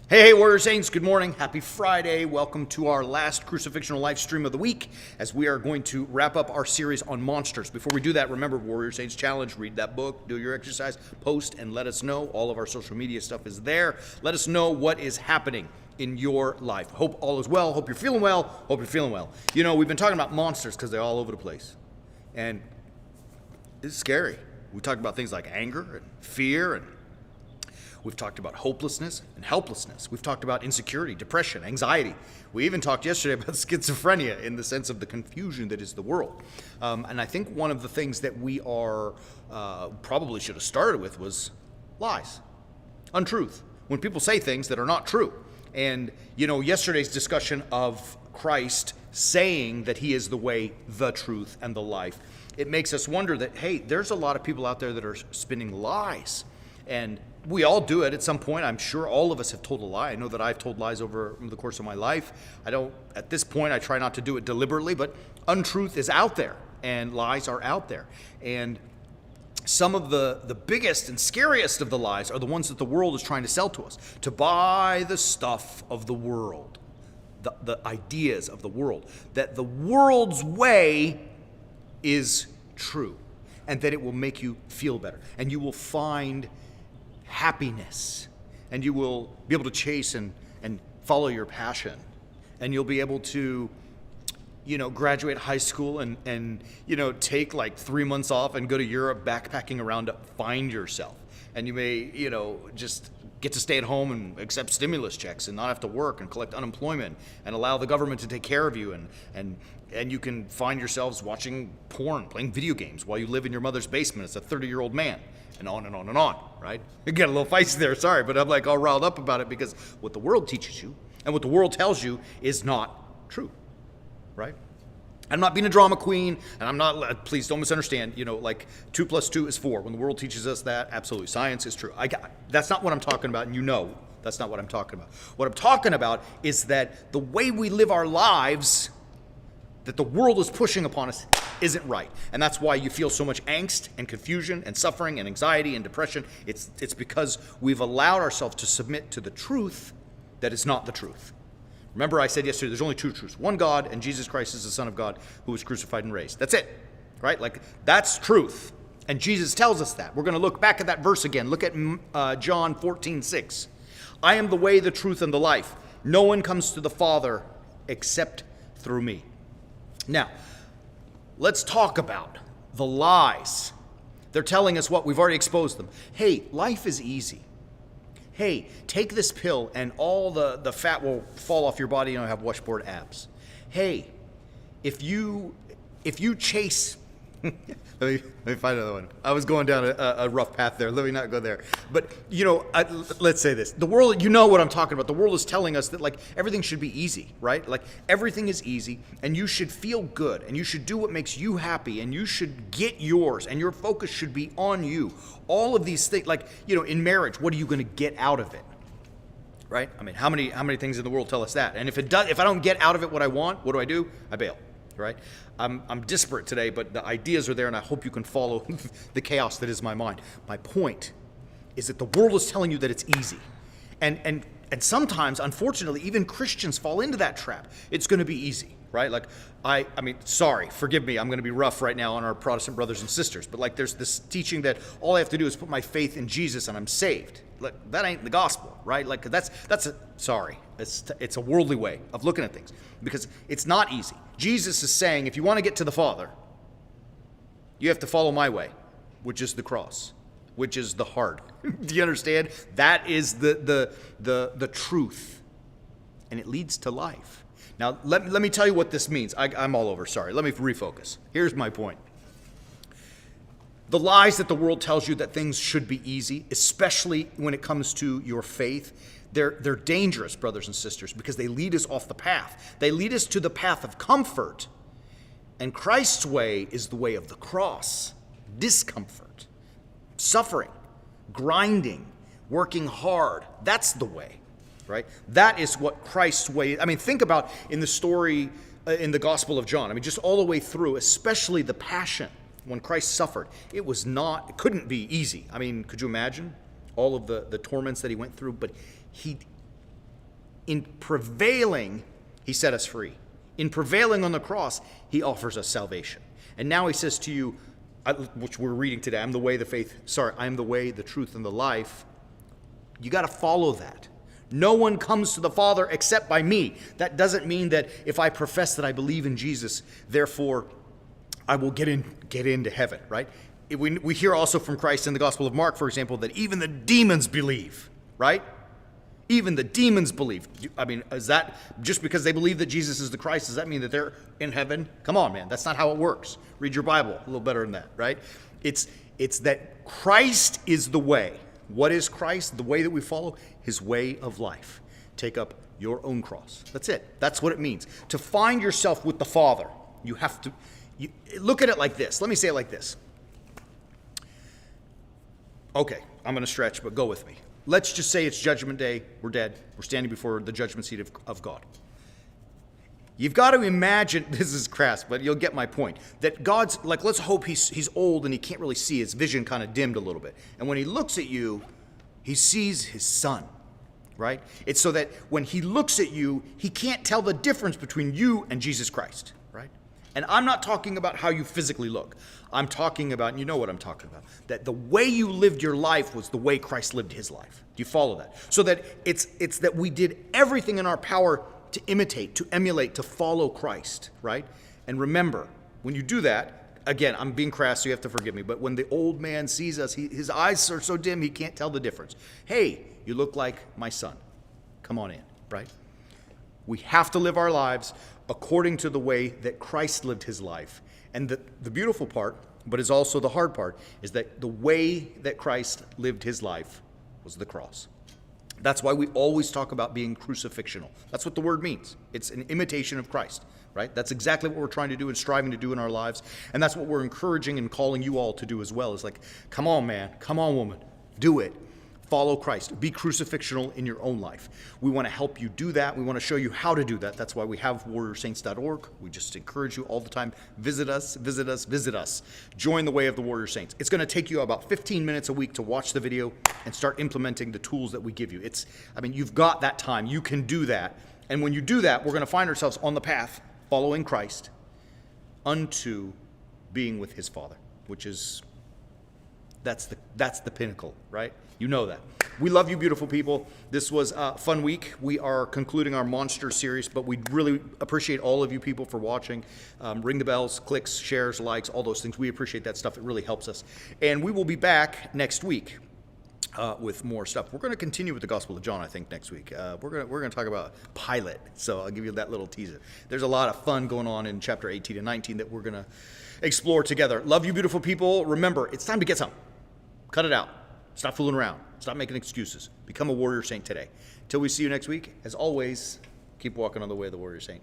Hey, Warrior Saints, good morning. Happy Friday. Welcome to our last Crucifixional live stream of the week as we are going to wrap up our series on monsters. Before we do that, remember Warrior Saints Challenge. Read that book, do your exercise, post, and let us know. All of our social media stuff is there. Let us know what is happening in your life. Hope all is well. Hope you're feeling well. Hope you're feeling well. You know, we've been talking about monsters because they're all over the place. And it's scary. We talked about things like anger and fear, and we've talked about hopelessness and helplessness. We've talked about insecurity, depression, anxiety. We even talked yesterday about schizophrenia in the sense of the confusion that is the world. And I think one of the things that we are probably should have started with was lies, untruth. When people say things that are not true. And, you know, yesterday's discussion of Christ saying that he is the way, the truth, and the life, it makes us wonder that, hey, there's a lot of people out there that are spinning lies. And we all do it at some point. I'm sure all of us have told a lie. I know that I've told lies over the course of my life. At this point, I try not to do it deliberately, but untruth is out there and lies are out there. And some of the biggest and scariest of the lies are the ones that the world is trying to sell to us, to buy the stuff of the world, the ideas of the world, that the world's way is true and that it will make you feel better and you will find happiness, and you will be able to chase and follow your passion, and you'll be able to, graduate high school and take like 3 months off and go to Europe backpacking around to find yourself. And you may, just get to stay at home and accept stimulus checks and not have to work and collect unemployment and allow the government to take care of you. And you can find yourselves watching porn, playing video games while you live in your mother's basement as a 30-year-old man. And on and on and on, right? It get a little feisty there, sorry, but I'm like all riled up about it because what the world teaches you and what the world tells you is not true, right? I'm not being a drama queen, and I'm not, please don't misunderstand, 2 + 2 is 4. When the world teaches us that, absolutely, science is true. That's not what I'm talking about, and that's not what I'm talking about. What I'm talking about is that the way we live our lives that the world is pushing upon us isn't right. And that's why you feel so much angst and confusion and suffering and anxiety and depression. It's because we've allowed ourselves to submit to the truth that is not the truth. Remember I said yesterday, there's only two truths. One God, and Jesus Christ is the Son of God who was crucified and raised. That's it, right? Like, that's truth. And Jesus tells us that. We're going to look back at that verse again. Look at John 14:6. I am the way, the truth, and the life. No one comes to the Father except through me. Now, let's talk about the lies. They're telling us what? We've already exposed them. Hey, life is easy. Hey, take this pill and all the fat will fall off your body and you'll have washboard abs. Hey, if you chase... let me find another one. I was going down a rough path there. Let me not go there. But, let's say this. The world, you know what I'm talking about. The world is telling us that, like, everything should be easy, right? Like, everything is easy, and you should feel good, and you should do what makes you happy, and you should get yours, and your focus should be on you. All of these things, like, in marriage, what are you going to get out of it? Right? I mean, how many things in the world tell us that? And if I don't get out of it what I want, what do? I bail. Right? I'm disparate today, but the ideas are there, and I hope you can follow the chaos that is my mind. My point is that the world is telling you that it's easy. And sometimes, unfortunately, even Christians fall into that trap. It's going to be easy, right? Like, I mean, sorry, forgive me, I'm going to be rough right now on our Protestant brothers and sisters, but like there's this teaching that all I have to do is put my faith in Jesus and I'm saved. Like, that ain't the gospel, right? Like, it's a worldly way of looking at things because it's not easy. Jesus is saying, if you want to get to the Father, you have to follow my way, which is the cross, which is the hard. Do you understand? That is the truth, and it leads to life. Now, let me tell you what this means. I'm all over, sorry. Let me refocus. Here's my point. The lies that the world tells you that things should be easy, especially when it comes to your faith, they're dangerous, brothers and sisters, because they lead us off the path. They lead us to the path of comfort. And Christ's way is the way of the cross, discomfort, suffering, grinding, working hard. That's the way, right? That is what Christ's way is. I mean, think about in the story in the Gospel of John. I mean, just all the way through, especially the Passion. When Christ suffered, it couldn't be easy. I mean, could you imagine all of the torments that he went through? But he in prevailing, he set us free. In prevailing on the cross, he offers us salvation. And now he says to you, which we're reading today, I am the way, the truth, and the life. You got to follow that. No one comes to the Father except by me. That doesn't mean that if I profess that I believe in Jesus, therefore I will get into heaven, right? We hear also from Christ in the Gospel of Mark, for example, that even the demons believe, right? Even the demons believe. I mean, is that just because they believe that Jesus is the Christ, does that mean that they're in heaven? Come on, man. That's not how it works. Read your Bible a little better than that, right? It's that Christ is the way. What is Christ? The way that we follow? His way of life. Take up your own cross. That's it. That's what it means. To find yourself with the Father, you have to look at it like this. Let me say it like this. Okay, I'm going to stretch, but go with me. Let's just say it's Judgment Day. We're dead. We're standing before the judgment seat of God. You've got to imagine, this is crass, but you'll get my point, that God's, like, let's hope he's old and he can't really see. His vision kind of dimmed a little bit. And when he looks at you, he sees his son, right? It's so that when he looks at you, he can't tell the difference between you and Jesus Christ, right? And I'm not talking about how you physically look. I'm talking about, and you know what I'm talking about, that the way you lived your life was the way Christ lived his life. Do you follow that? So that it's that we did everything in our power to imitate, to emulate, to follow Christ, right? And remember, when you do that, again, I'm being crass, so you have to forgive me, but when the old man sees us, his eyes are so dim, he can't tell the difference. Hey, you look like my son. Come on in, right? We have to live our lives according to the way that Christ lived his life. And the beautiful part, but is also the hard part, is that the way that Christ lived his life was the cross. That's why we always talk about being crucifixional. That's what the word means. It's an imitation of Christ, right? That's exactly what we're trying to do and striving to do in our lives. And that's what we're encouraging and calling you all to do as well. Is like, come on, man. Come on, woman. Do it. Follow Christ. Be crucifixional in your own life. We want to help you do that. We want to show you how to do that. That's why we have warriorsaints.org. We just encourage you all the time. Visit us, visit us, visit us. Join the way of the Warrior Saints. It's going to take you about 15 minutes a week to watch the video and start implementing the tools that we give you. You've got that time. You can do that. And when you do that, we're going to find ourselves on the path following Christ unto being with his Father, which is, that's the pinnacle, right? You know that. We love you, beautiful people. This was a fun week. We are concluding our Monster series, but we really appreciate all of you people for watching. Ring the bells, clicks, shares, likes, all those things. We appreciate that stuff. It really helps us. And we will be back next week with more stuff. We're going to continue with the Gospel of John, I think, next week. We're going to talk about Pilate, so I'll give you that little teaser. There's a lot of fun going on in chapter 18 and 19 that we're going to explore together. Love you, beautiful people. Remember, it's time to get some. Cut it out. Stop fooling around. Stop making excuses. Become a warrior saint today. Till we see you next week, as always, keep walking on the way of the warrior saint.